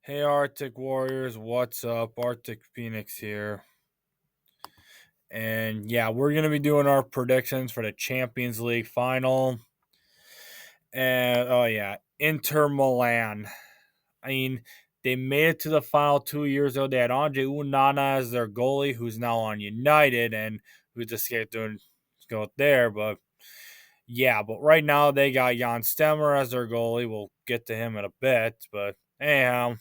Hey Arctic Warriors, what's up? Arctic Phoenix here. And yeah, we're going to be doing our predictions for the Champions League final. And oh yeah, Inter Milan. I mean, they made it to the final 2 years ago. They had Andre Unana as their goalie, who's now on United and who just get doing go there. But yeah, but right now they got Jan Stemmer as their goalie. We'll get to him in a bit. But anyhow,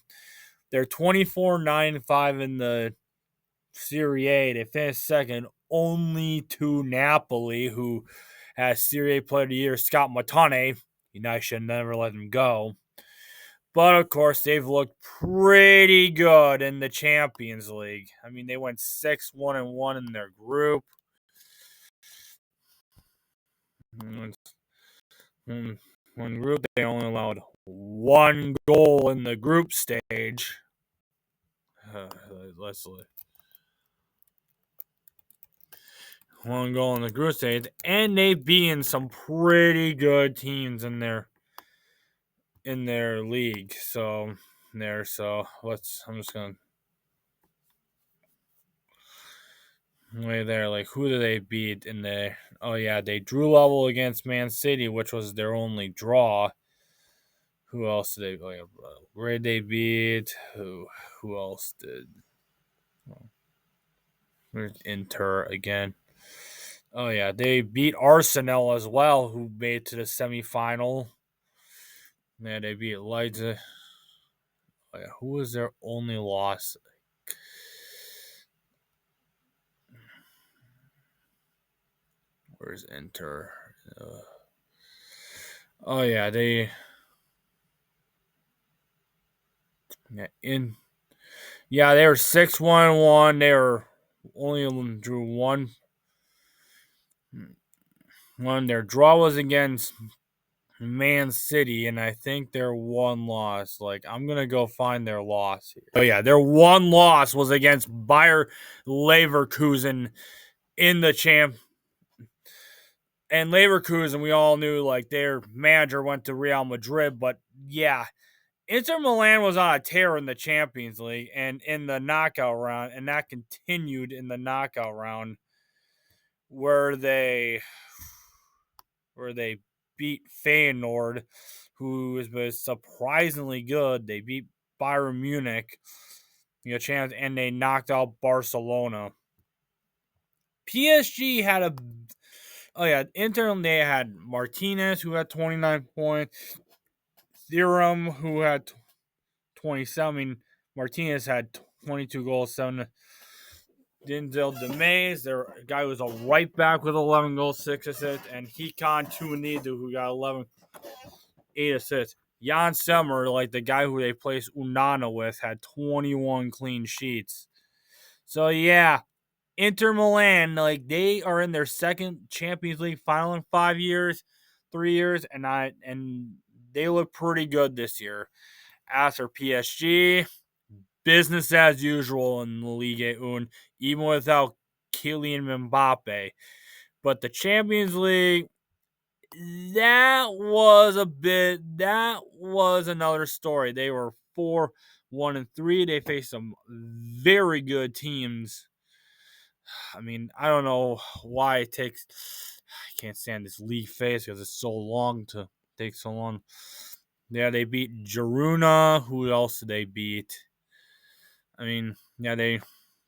they're 24-9-5 in the Serie A. They finished second only to Napoli, who has Serie A Player of the Year Scott Matane. United should never let him go. But of course, they've looked pretty good in the Champions League. I mean, they went 6-1-1 in their group. One group, they only allowed one goal in the group stage. Let's look. One goal in the group stage, and they've beaten some pretty good teams in their league. So I'm just gonna lay there. Like, who do they beat in there? Oh yeah, they drew level against Man City, which was their only draw. Who else did they? Where did they beat? Who else did? Where's Inter again? Oh yeah, they beat Arsenal as well, who made it to the semifinal. Yeah, they beat Leipzig. Oh, yeah. Who was their only loss? Where's Inter? Oh yeah, they yeah, they were 6-1-1. They were only drew one. Their draw was against Man City, and I think their one loss. Like, I'm gonna go find their loss here. Oh yeah, their one loss was against Bayer Leverkusen in the champ. And Leverkusen, we all knew like their manager went to Real Madrid, but yeah, Inter Milan was on a tear in the Champions League and in the knockout round, and that continued in the knockout round where they beat Feyenoord, who was surprisingly good. They beat Bayern Munich, chance, and they knocked out Barcelona. PSG had a Inter, they had Martinez, who had 29 points, Theorem, who had 27. I mean, Martinez had 22 goals, 7. Denzel Demayes, their guy was a right back with 11 goals, 6 assists, and Hikon Tuanidu, who got 8 assists. Jan Sommer, like the guy who they placed Unana with, had 21 clean sheets. So yeah, Inter Milan, like they are in their second Champions League final in 3 years, and they look pretty good this year. As for PSG, business as usual in the Ligue 1, even without Kylian Mbappe. But the Champions League, that was another story. They were 4-1-3. They faced some very good teams. I mean, I don't know why it takes. I can't stand this league phase because it's so long to take so long. Yeah, they beat Girona. Who else did they beat? I mean, yeah, they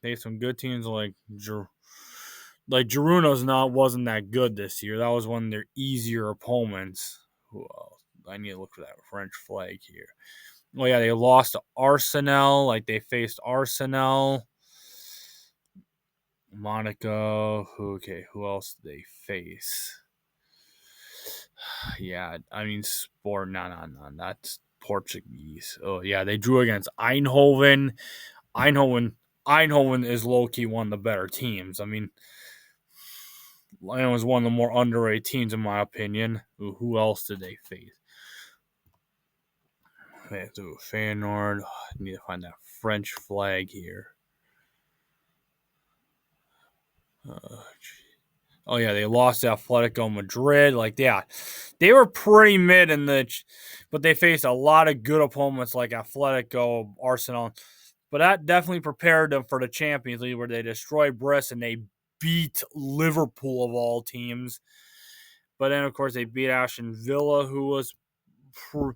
have some good teams like Girona's wasn't that good this year. That was one of their easier opponents. Who else? I need to look for that French flag here. Oh yeah, they lost to Arsenal. Like they faced Arsenal, Monaco. Who else did they face? Yeah, I mean Sport. No, that's Portuguese. Oh yeah, they drew against Eindhoven. Eindhoven is low key one of the better teams. I mean, Lyon was one of the more underrated teams in my opinion. Who else did they face? They have to Feyenoord. I need to find that French flag here. Oh yeah, they lost to Atletico Madrid. Like yeah, they were pretty mid but they faced a lot of good opponents like Atletico, Arsenal. But that definitely prepared them for the Champions League, where they destroyed Brest and they beat Liverpool of all teams. But then of course they beat Aston Villa, who was one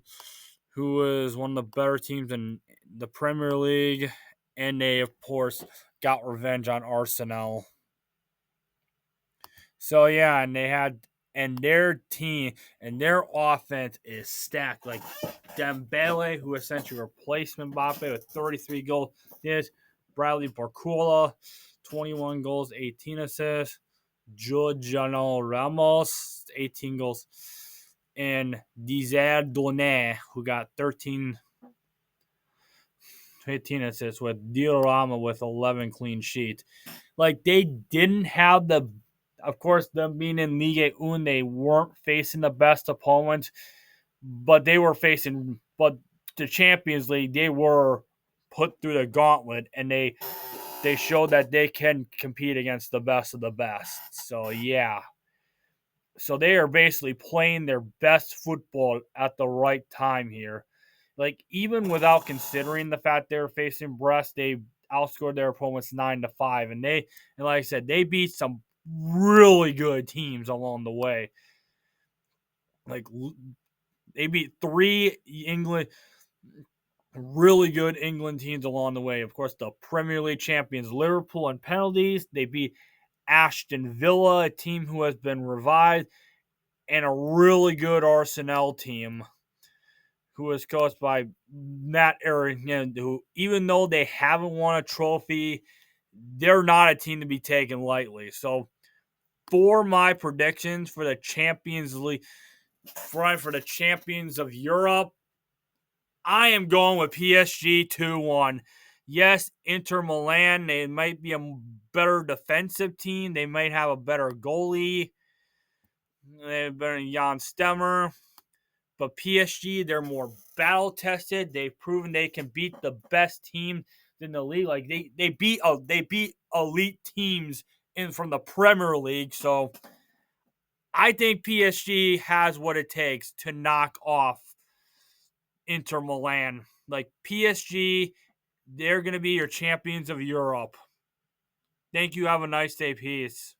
of the better teams in the Premier League, and they of course got revenge on Arsenal. So yeah, and their team and their offense is stacked. Like Dembele, who essentially replaced Mbappe with 33 goals. This Bradley Barcola, 21 goals, 18 assists. Giuliano Ramos, 18 goals. And Desire Donné, who got 15 assists, with Diorama with 11 clean sheets. Like they didn't have of course, them being in Ligue 1, they weren't facing the best opponents, but but the Champions League, they were put through the gauntlet, and they showed that they can compete against the best of the best. So yeah, so they are basically playing their best football at the right time here. Like even without considering the fact they're facing Brest, they outscored their opponents 9-5, and like I said, they beat some really good teams along the way. Like they beat three England really good England teams along the way. Of course, the Premier League champions Liverpool in penalties. They beat Aston Villa, a team who has been revived, and a really good Arsenal team who was coached by Matt Aaron, who, even though they haven't won a trophy, they're not a team to be taken lightly. So, for my predictions for the Champions League, for the champions of Europe, I am going with PSG 2-1. Yes, Inter Milan, they might be a better defensive team. They might have a better goalie. They've been Jan Stemmer. But PSG, they're more battle tested. They've proven they can beat the best team in the league. Like they beat elite teams in from the Premier League. So I think PSG has what it takes to knock off Inter Milan. Like PSG, they're going to be your champions of Europe. Thank you. Have a nice day. Peace.